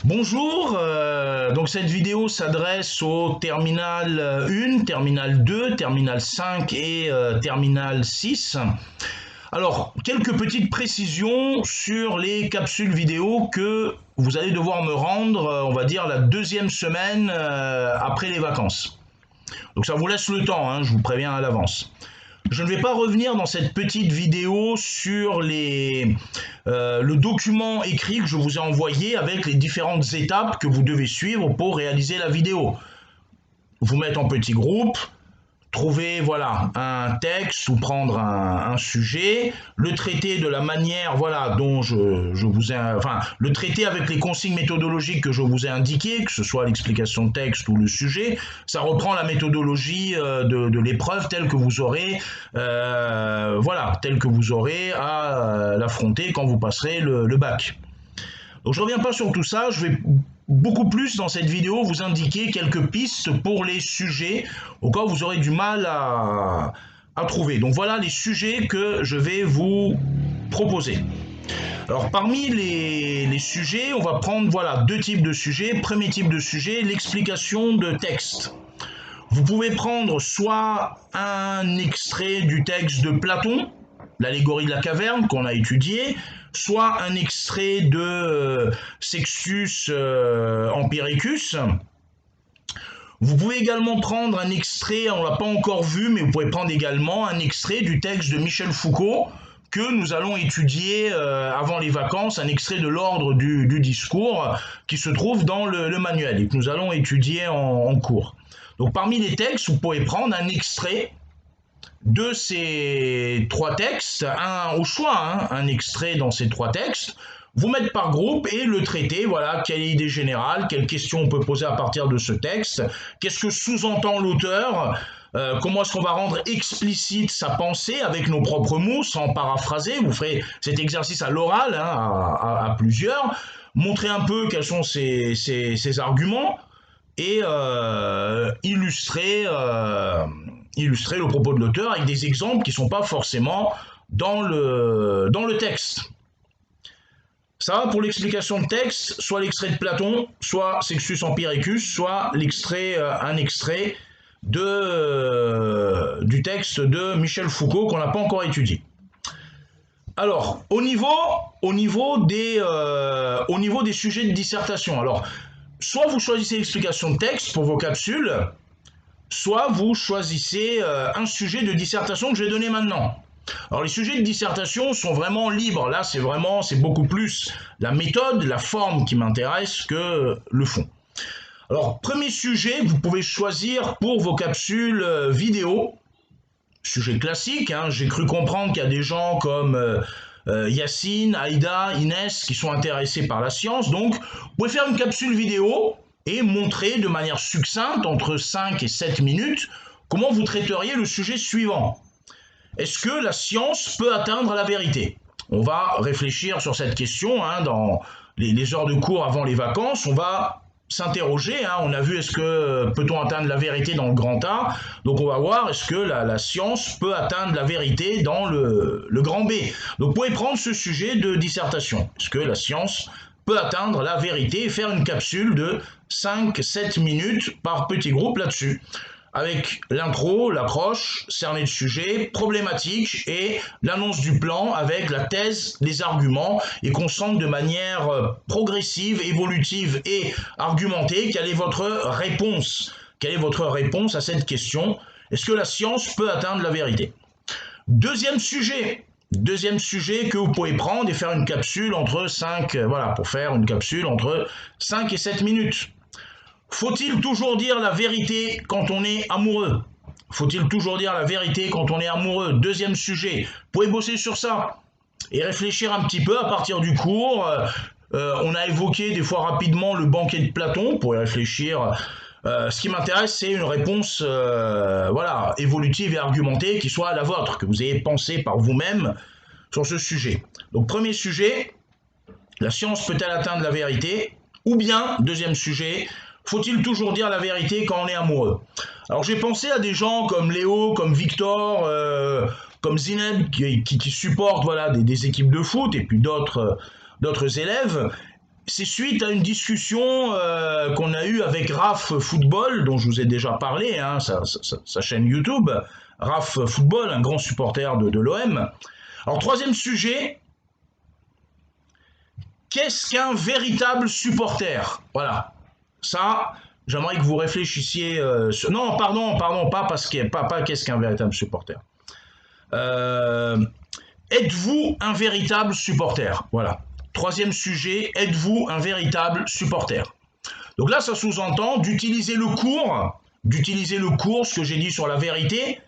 Bonjour, donc cette vidéo s'adresse au terminal 1, terminal 2, terminal 5 et terminal 6. Alors, quelques petites précisions sur les capsules vidéo que vous allez devoir me rendre, on va dire, la deuxième semaine après les vacances. Donc ça vous laisse le temps, hein, je vous préviens à l'avance. Je ne vais pas revenir dans cette petite vidéo sur le document écrit que je vous ai envoyé avec les différentes étapes que vous devez suivre pour réaliser la vidéo. Vous mettre en petits groupes, trouver voilà un texte ou prendre un sujet, le traiter de la manière voilà dont je vous ai, enfin le traiter avec les consignes méthodologiques que je vous ai indiquées, que ce soit l'explication de texte ou le sujet. Ça reprend la méthodologie de l'épreuve telle que vous aurez voilà telle que vous aurez à l'affronter quand vous passerez le bac. Donc je ne reviens pas sur tout ça, je vais beaucoup plus dans cette vidéo vous indiquer quelques pistes pour les sujets au cas où vous aurez du mal à trouver. Donc voilà les sujets que je vais vous proposer. Alors parmi les sujets, on va prendre voilà deux types de sujets. Premier type de sujet, l'explication de texte. Vous pouvez prendre soit un extrait du texte de Platon, l'allégorie de la caverne qu'on a étudié, soit un extrait de Sextus Empiricus. Vous pouvez également prendre un extrait, on ne l'a pas encore vu, mais vous pouvez prendre également un extrait du texte de Michel Foucault que nous allons étudier avant les vacances, un extrait de l'ordre du discours qui se trouve dans le manuel et que nous allons étudier en cours. Donc parmi les textes, vous pouvez prendre un extrait de ces trois textes, un au choix, hein, un extrait dans ces trois textes, vous mettre par groupe et le traiter, voilà, quelle est l'idée générale, quelles questions on peut poser à partir de ce texte, qu'est-ce que sous-entend l'auteur, comment est-ce qu'on va rendre explicite sa pensée avec nos propres mots, sans paraphraser, vous ferez cet exercice à l'oral, hein, à plusieurs, montrer un peu quels sont ces arguments, et illustrer le propos de l'auteur avec des exemples qui ne sont pas forcément dans le texte. Ça va pour l'explication de texte, soit l'extrait de Platon, soit Sextus Empiricus, soit un extrait du texte de Michel Foucault qu'on n'a pas encore étudié. Alors, au niveau des sujets de dissertation, alors, soit vous choisissez l'explication de texte pour vos capsules, soit vous choisissez un sujet de dissertation que je vais donner maintenant. Alors les sujets de dissertation sont vraiment libres, là c'est beaucoup plus la méthode, la forme qui m'intéresse que le fond. Alors premier sujet, vous pouvez choisir pour vos capsules vidéo, sujet classique, hein, j'ai cru comprendre qu'il y a des gens comme Yacine, Aïda, Inès qui sont intéressés par la science, donc vous pouvez faire une capsule vidéo et montrer de manière succincte, entre 5 et 7 minutes, comment vous traiteriez le sujet suivant. Est-ce que la science peut atteindre la vérité? On va réfléchir sur cette question hein, dans les heures de cours avant les vacances, on va s'interroger, hein, on a vu est-ce que peut-on atteindre la vérité dans le grand A, donc on va voir est-ce que la science peut atteindre la vérité dans le grand B. Donc vous pouvez prendre ce sujet de dissertation, est-ce que la science peut atteindre la vérité et faire une capsule de 5-7 minutes par petit groupe là-dessus, avec l'intro, l'approche, cerner le sujet, problématique et l'annonce du plan avec la thèse, les arguments et qu'on sente de manière progressive, évolutive et argumentée quelle est votre réponse. Quelle est votre réponse à cette question? Est-ce que la science peut atteindre la vérité? Deuxième sujet que vous pouvez prendre et faire une capsule entre 5, voilà, pour faire une capsule entre 5 et 7 minutes. Faut-il toujours dire la vérité quand on est amoureux? Faut-il toujours dire la vérité quand on est amoureux? Deuxième sujet, vous pouvez bosser sur ça et réfléchir un petit peu à partir du cours. On a évoqué des fois rapidement le banquet de Platon, vous pourrez réfléchir. Ce qui m'intéresse, c'est une réponse voilà, évolutive et argumentée qui soit la vôtre, que vous ayez pensé par vous-même sur ce sujet. Donc premier sujet, la science peut-elle atteindre la vérité? Ou bien, deuxième sujet, faut-il toujours dire la vérité quand on est amoureux? Alors j'ai pensé à des gens comme Léo, comme Victor, comme Zineb qui supportent voilà, des équipes de foot et puis d'autres élèves. c'est suite à une discussion qu'on a eue avec Raf Football, dont je vous ai déjà parlé, hein, sa chaîne YouTube, Raf Football, un grand supporter de l'OM. Alors, troisième sujet, qu'est-ce qu'un véritable supporter? Voilà, ça, j'aimerais que vous réfléchissiez. Non, pardon, pas parce que pas qu'est-ce qu'un véritable supporter. Êtes-vous un véritable supporter? Voilà. Troisième sujet, êtes-vous un véritable supporter? Donc là, ça sous-entend d'utiliser le cours, ce que j'ai dit sur la vérité,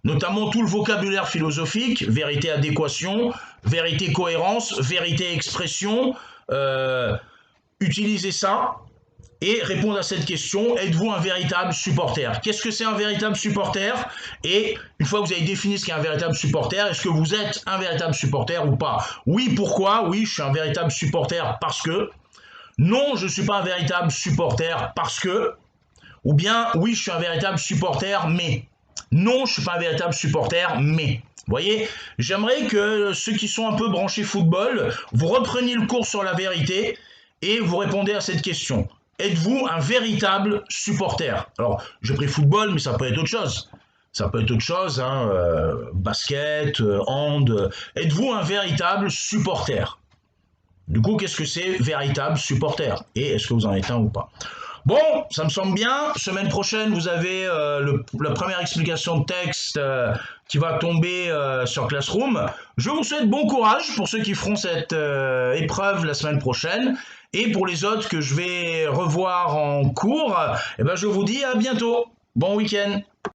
notamment tout le vocabulaire philosophique, vérité adéquation, vérité cohérence, vérité expression, utilisez ça et répondre à cette question, êtes-vous un véritable supporter? Qu'est-ce que c'est un véritable supporter? Et une fois que vous avez défini ce qu'est un véritable supporter, est-ce que vous êtes un véritable supporter ou pas? Oui, pourquoi? Oui, je suis un véritable supporter parce que. Non, je ne suis pas un véritable supporter parce que. Ou bien, oui, je suis un véritable supporter, mais. Non, je ne suis pas un véritable supporter, mais. Vous voyez, j'aimerais que ceux qui sont un peu branchés football, vous repreniez le cours sur la vérité et vous répondez à cette question. Êtes-vous un véritable supporter? Alors, j'ai pris football, mais ça peut être autre chose. Ça peut être autre chose, hein, basket, hand. Êtes-vous un véritable supporter? Du coup, qu'est-ce que c'est véritable supporter? Et est-ce que vous en êtes un ou pas? Bon, ça me semble bien. Semaine prochaine, vous avez la première explication de texte qui va tomber sur Classroom. Je vous souhaite bon courage pour ceux qui feront cette épreuve la semaine prochaine. Et pour les autres que je vais revoir en cours, eh ben, je vous dis à bientôt. Bon week-end.